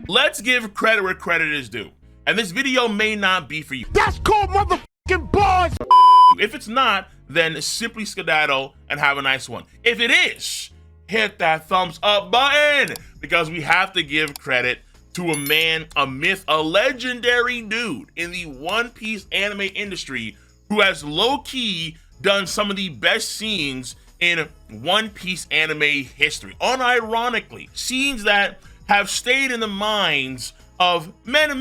Let's give credit where credit is due. And this video may not be for you. That's called motherfucking bars. If it's not, then simply skedaddle and have a nice one. If it is, hit that thumbs up button, because we have to give credit to a man, a myth, a legendary dude in the One Piece anime industry who has low-key done some of the best scenes in One Piece anime history. Unironically, scenes that have stayed in the minds of men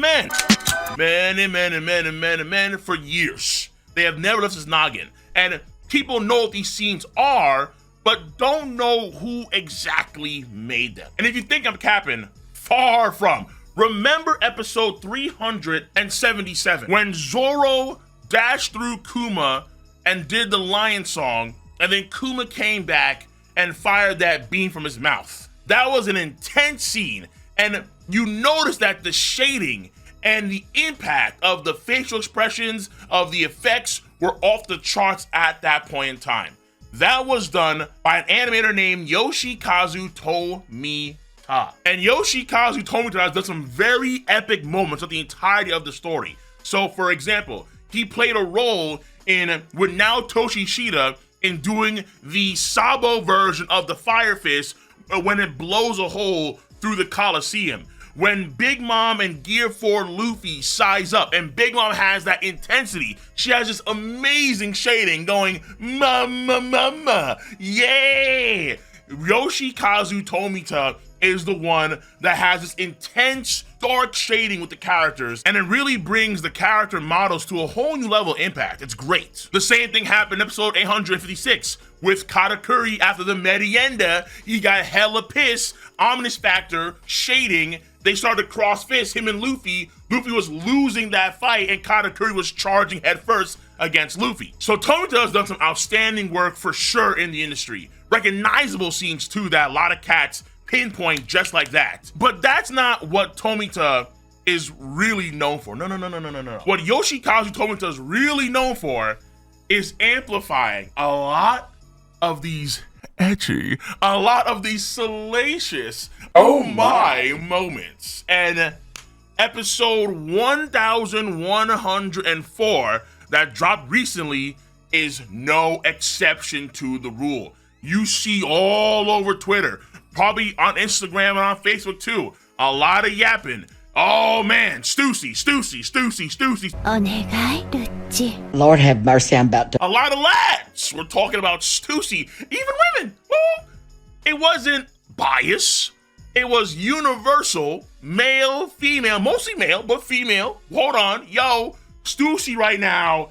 for years. They have never left his noggin. And people know what these scenes are, but don't know who exactly made them. And if you think I'm capping, far from. Remember episode 377, when Zoro dashed through Kuma and did the lion song, and then Kuma came back and fired that beam from his mouth. That was an intense scene, and you notice that the shading and the impact of the facial expressions of the effects were off the charts at that point in time. That was done by an animator named Yoshikazu Tomita. And Yoshikazu Tomita has done some very epic moments of the entirety of the story. So for example, he played a role with Now Toshishida in doing the Sabo version of the Fire Fist when it blows a hole through the Coliseum. When Big Mom and Gear 4 Luffy size up, and Big Mom has that intensity, she has this amazing shading going, mama, yeah! Yoshikazu Tomita is the one that has this intense, dark shading with the characters, and it really brings the character models to a whole new level of impact. It's great. The same thing happened in episode 856 with Katakuri after the Merienda. He got hella pissed, ominous factor, shading. They started to cross fists, him and Luffy. Luffy was losing that fight, and Katakuri was charging headfirst against Luffy. So Tomita has done some outstanding work for sure in the industry. Recognizable scenes too that a lot of cats pinpoint just like that. But that's not what Tomita is really known for. No. What Yoshikazu Tomita is really known for is amplifying a lot of these ecchi, a lot of these salacious oh my moments. And episode 1104 that dropped recently is no exception to the rule. You see all over Twitter, probably on Instagram and on Facebook too, a lot of yapping. Oh man, Stussy. Lord have mercy, I'm about to. A lot of lads were talking about Stussy, even women. Well, it wasn't bias. It was universal, male, female, mostly male, but female. Hold on, yo, Stussy right now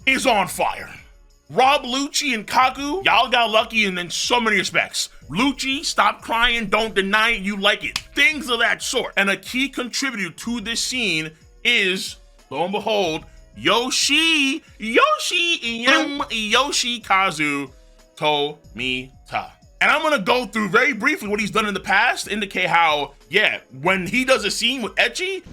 is on fire. Rob Lucci and Kaku, y'all got lucky in so many respects. Lucci, stop crying, don't deny it, you like it. Things of that sort. And a key contributor to this scene is, lo and behold, Yoshikazu Tomita. And I'm gonna go through very briefly what he's done in the past, indicate how, yeah, when he does a scene with ecchi,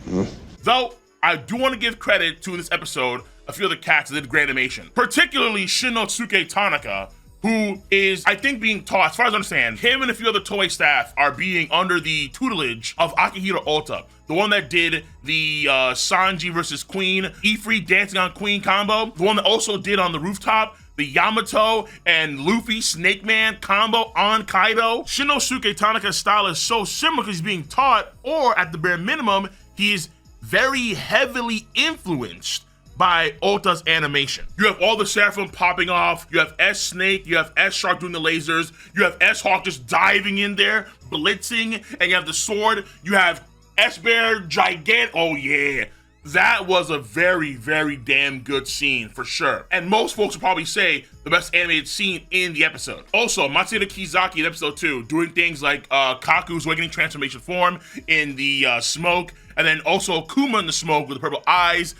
though I do want to give credit to this episode a few of the cats that did great animation, particularly Shinosuke Tanaka, who is, I think, being taught, as far as I understand, him and a few other Toei staff are being under the tutelage of Akihiro Ota, the one that did the Sanji versus Queen, Ifrit dancing on Queen combo, the one that also did on the rooftop, the Yamato and Luffy Snake Man combo on Kaido. Shinosuke Tanaka's style is so similar because he's being taught, or at the bare minimum, he is very heavily influenced by Ota's animation. You have all the Seraphim popping off, you have S-Snake, you have S-Shark doing the lasers, you have S-Hawk just diving in there, blitzing, and you have the sword, you have S-Bear, gigantic, oh yeah. That was a very, very damn good scene for sure. And most folks would probably say the best animated scene in the episode. Also, Matsuda Kizaki in episode 2, doing things like Kaku's awakening transformation form in the smoke, and then also Kuma in the smoke with the purple eyes,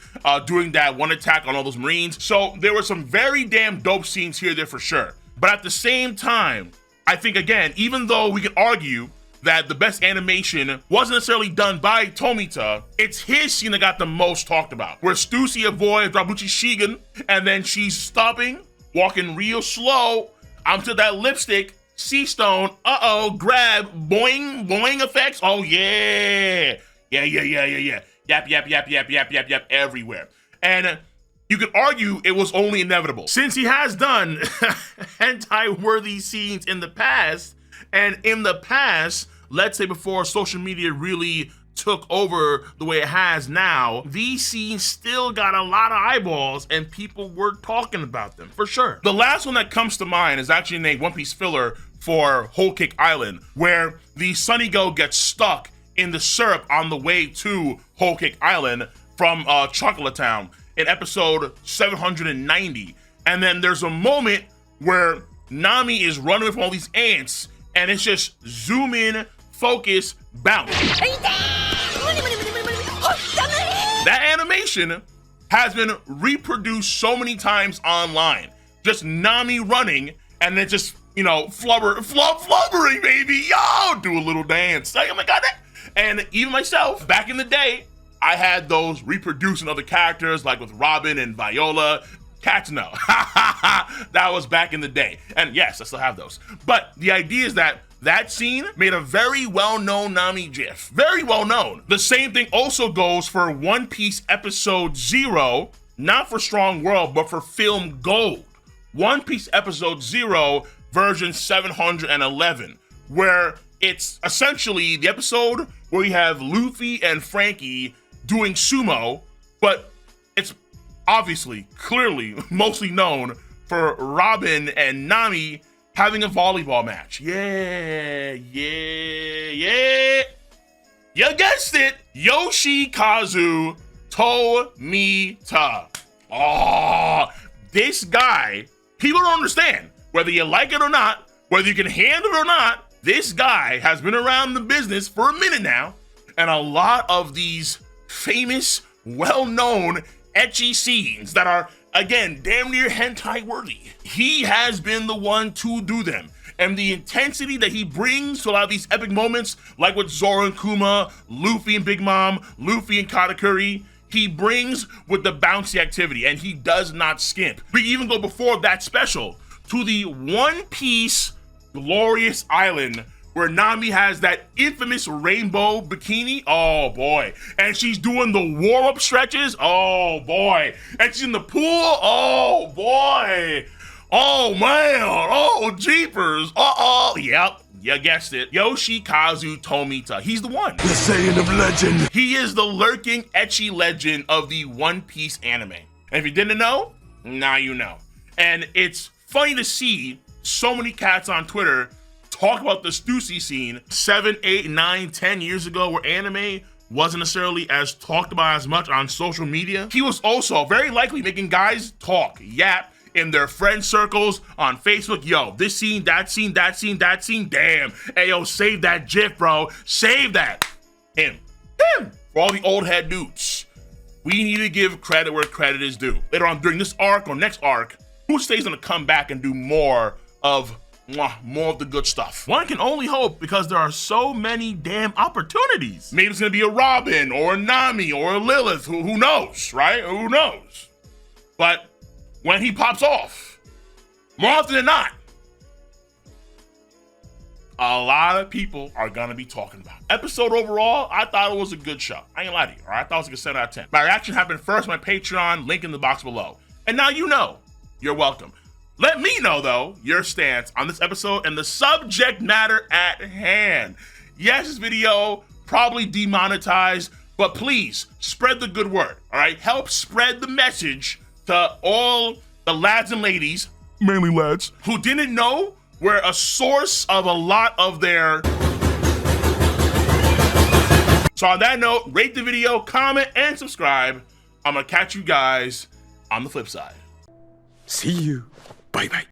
doing that one attack on all those Marines. So there were some very damn dope scenes here there for sure. But at the same time, I think again, even though we can argue that the best animation wasn't necessarily done by Tomita, it's his scene that got the most talked about, where Stussy avoids Rabuchi Shigen, and then she's stopping, walking real slow onto that lipstick, sea stone, grab, boing, boing effects. Oh yeah. Yap, everywhere. And you could argue it was only inevitable, since he has done hentai-worthy scenes in the past, and in the past, let's say before social media really took over the way it has now, these scenes still got a lot of eyeballs and people were talking about them, for sure. The last one that comes to mind is actually named One Piece filler for Whole Cake Island, where the Sunny Go gets stuck in the syrup on the way to Whole Cake Island from Chocolate Town in episode 790. And then there's a moment where Nami is running from all these ants, and it's just zoom in, focus, bounce. That animation has been reproduced so many times online. Just Nami running, and then just, you know, flubbering, baby. Yo, do a little dance. Oh my God. And even myself, back in the day, I had those reproducing other characters, like with Robin and Viola. Cats know. That was back in the day. And yes, I still have those. But the idea is that that scene made a very well-known Nami GIF. Very well-known. The same thing also goes for One Piece Episode 0, not for Strong World, but for Film Gold. One Piece Episode 0, version 711, where it's essentially the episode where you have Luffy and Frankie doing sumo, but it's obviously, clearly, mostly known for Robin and Nami having a volleyball match. Yeah. You guessed it, Yoshikazu Tomita. Oh, this guy, people don't understand, whether you like it or not, whether you can handle it or not, this guy has been around the business for a minute now, and a lot of these famous, well-known ecchi scenes that are, again, damn near hentai worthy, he has been the one to do them. And the intensity that he brings to a lot of these epic moments, like with Zoro and Kuma, Luffy and Big Mom, Luffy and Katakuri, he brings with the bouncy activity, and he does not skimp. We even go before that special to the One Piece Glorious Island, where Nami has that infamous rainbow bikini. Oh boy. And she's doing the warm-up stretches. Oh boy. And she's in the pool. Oh boy. Oh man. Oh jeepers. Yep. You guessed it. Yoshikazu Tomita. He's the one. The saying of legend. He is the lurking ecchi legend of the One Piece anime. And if you didn't know, now you know. And it's funny to see so many cats on Twitter talk about the Stussy scene 7, 8, 9, 10 years ago, where anime wasn't necessarily as talked about as much on social media. He was also very likely making guys talk, yap, in their friend circles on Facebook. Yo, this scene, that scene, that scene, that scene, damn. Hey, yo, save that GIF, bro. Save that. Him. For all the old head dudes. We need to give credit where credit is due. Later on, during this arc or next arc, who stays gonna come back and do more of the good stuff? One can only hope, because there are so many damn opportunities. Maybe it's gonna be a Robin or a Nami or a Lilith, who knows, right? Who knows? But when he pops off, more often than not, a lot of people are gonna be talking about it. Episode overall, I thought it was a good show. I ain't lie to you, all right? I thought it was a good 7 out of 10. My reaction happened first on my Patreon, link in the box below. And now you know. You're welcome. Let me know, though, your stance on this episode and the subject matter at hand. Yes, this video probably demonetized, but please spread the good word, all right? Help spread the message to all the lads and ladies, mainly lads, who didn't know we're a source of a lot of their... So on that note, rate the video, comment, and subscribe. I'm gonna catch you guys on the flip side. See you. Bye-bye.